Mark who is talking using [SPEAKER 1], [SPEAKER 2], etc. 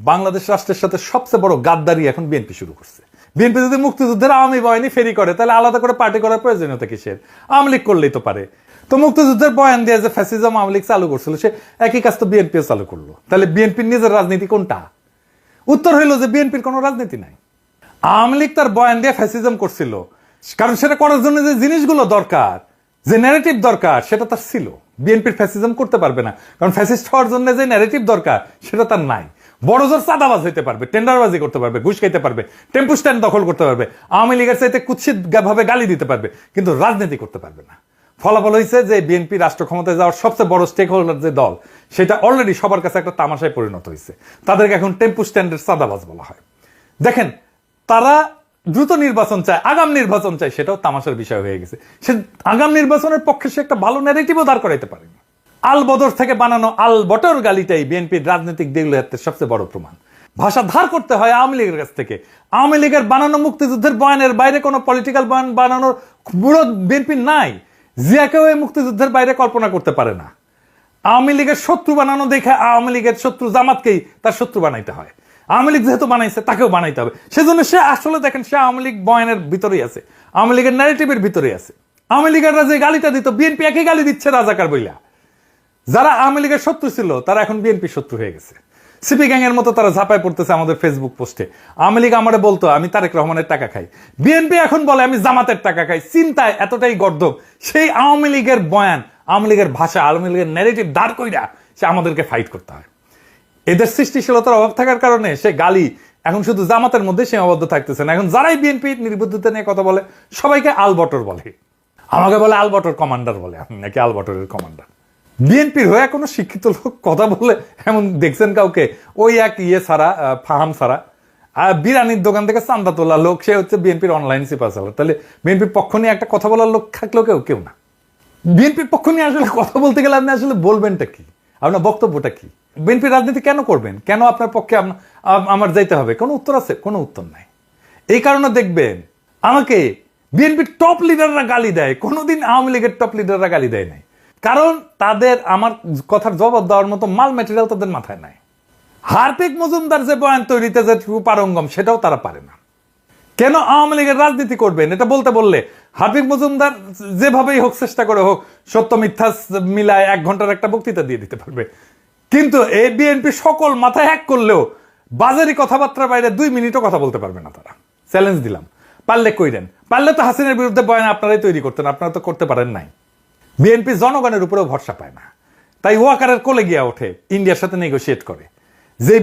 [SPEAKER 1] বাংলাদেশ রাষ্ট্রের সাথে সবচেয়ে বড় গাদ্দারি এখন বিএনপি শুরু করছে। বিএনপি যদি মুক্তিযুদ্ধের আওয়ামী বয়ানি ফেরি করে তাহলে আলাদা করে পার্টি করার প্রয়োজনীয়তা কিসের? আওয়ামী লীগ করলেই তো পারে। তো মুক্তিযুদ্ধের বয়ান দিয়ে যে ফ্যাসিজম আওয়ামী লীগ চালু করছিল সে একই কাজ তো বিএনপিও চালু করলো। তাহলে বিএনপির নিজের রাজনীতি কোনটা? উত্তর হইল যে বিএনপির কোনো রাজনীতি নাই। আওয়ামী লীগ তার বয়ান দিয়ে ফ্যাসিজম করছিল, কারণ সেটা করার জন্য যে জিনিসগুলো দরকার, যে ন্যারেটিভ দরকার সেটা তার ছিল। বিএনপির ফ্যাসিজম করতে পারবে না, কারণ ফ্যাসিস্ট হওয়ার জন্য যে ন্যারেটিভ দরকার সেটা তার নাই। বড় জোর চাঁদাবাজ হইতে পারবে, টেন্ডারবাজি করতে পারবে, ঘুষ খাইতে পারবে, টেম্পু স্ট্যান্ড দখল করতে পারবে, আওয়ামী লীগের চাইতে কুৎসিত ভাবে গালি দিতে পারবে, কিন্তু রাজনীতি করতে পারবে না। ফলাফল হয়েছে যে বিএনপি রাষ্ট্র ক্ষমতায় যাওয়ার সবচেয়ে বড় স্টেক হোল্ডার যে দল, সেটা অলরেডি সবার কাছে একটা তামাশায় পরিণত হয়েছে। তাদেরকে এখন টেম্পু স্ট্যান্ডের চাঁদাবাজ বলা হয়। দেখেন, তারা দ্রুত নির্বাচন চায়, আগাম নির্বাচন চায়, সেটাও তামাশার বিষয় হয়ে গেছে। সে আগাম নির্বাচনের পক্ষে সে একটা ভালো ন্যারেটিভও দাঁড় করাইতে পারেনি। আল বদর থেকে বানানো আল বটর গালিটাই বিএনপির রাজনৈতিক দেউলিয়াতের সবচেয়ে বড় প্রমাণ। ভাষা ধার করতে হয় আওয়ামী লীগের কাছ থেকে। আওয়ামী লীগের বানানো মুক্তিযুদ্ধের বয়ানের বাইরে কোনো পলিটিক্যাল বয়ান বানানোর বুড়ো বিএনপির নাই। জিয়াকেও এই মুক্তিযুদ্ধের বাইরে কল্পনা করতে পারে না। আওয়ামী লীগের শত্রু বানানো দেখে আওয়ামী লীগের শত্রু জামাতকেই তার শত্রু বানাইতে হয়। আওয়ামী লীগ যেহেতু বানাইছে তাকেও বানাইতে হবে। সেজন্য সে আসলে দেখেন সে আওয়ামী লীগ বয়ানের ভিতরেই আছে, আওয়ামী লীগের ন্যারেটিভের ভিতরেই আছে। আওয়ামী লীগেররা যে গালিটা দিত, বিএনপি একই গালি দিচ্ছে রাজাকার বইলা। যারা আওয়ামী লীগের শত্রু ছিল তারা এখন বিএনপি শত্রু হয়ে গেছে। সিপি গ্যাং এর মতো তারা ঝাঁপায় পড়তেছে আমাদের ফেসবুক পোস্টে। আওয়ামী লীগ আমারে বলতো আমি তারেক রহমানের টাকা খাই, বিএনপি এখন বলে আমি জামাতের টাকা খাই। চিন্তায় এতটাই গর্দভ, সেই আওয়ামী লীগের বয়ান, আওয়ামী লীগের ভাষা, আওয়ামী লীগের ন্যারেটিভ দাঁড় কইরা সে আমাদেরকে ফাইট করতে হয়। এদের সৃষ্টিশীলতার অভাব থাকার কারণে সে গালি এখন শুধু জামাতের মধ্যে সীমাবদ্ধ থাকতেছে না। এখন যারাই বিএনপি নির্বুদ্ধিতা নিয়ে কথা বলে সবাইকে আলবটর বলে। আমাকে বলে আলবটর কমান্ডার বলে, আমি নাকি আলবটরের কমান্ডার। বিএনপির হয়ে কোনো শিক্ষিত লোক কথা বলে এমন দেখছেন কাউকে? ওই এক ছাড়া, ফাহাম ছাড়া, বিরানির দোকান থেকে চান্দা তোলা লোক, সে হচ্ছে বিএনপির অনলাইন সিপাচালার। তাহলে বিএনপির পক্ষ নিয়ে একটা কথা বলার লোক থাকলেও কেউ না। বিএনপির পক্ষ নিয়ে আসলে কথা বলতে গেলে আপনি আসলে বলবেনটা কি? আপনার বক্তব্যটা কি? বিএনপির রাজনীতি কেন করবেন? কেন আপনার পক্ষে আমার যাইতে হবে? কোনো উত্তর আছে? কোনো উত্তর নাই। এই কারণে দেখবেন আমাকে বিএনপির টপ লিডাররা গালি দেয়, কোনোদিন আওয়ামী লীগের টপ লিডাররা গালি দেয় নাই। কারণ তাদের আমার কথার জবাব দেওয়ার মতো মাল ম্যাটেরিয়াল তাদের মাথায় নাই। হার্পিক মজুমদার যে বয়ান তৈরিতে যে পারঙ্গম, সেটাও তারা পারে না। কেন আওয়ামী লীগের রাজনীতি করবেন এটা বলতে বললে হার্পিক মজুমদার যেভাবেই হোক, চেষ্টা করে হোক, সত্য মিথ্যা মিলায় 1 ঘন্টার একটা বক্তৃতা দিয়ে দিতে পারবে। কিন্তু এই বিএনপি সকল মাথায় হ্যাক করলেও বাজারি কথাবার্তার বাইরে 2 মিনিটও কথা বলতে পারবে না তারা। চ্যালেঞ্জ দিলাম, পারলে কইরেন। পারলে তো হাসিনের বিরুদ্ধে বয়ান আপনারাই তৈরি করতেন, আপনারা তো করতে পারেন নাই। বিএনপি জনগণের উপরেও ভরসা পায় না, তাই ওয়াকারের কোলে গিয়া ওঠে, ইন্ডিয়ার সাথে নেগোশিয়েট করে। যে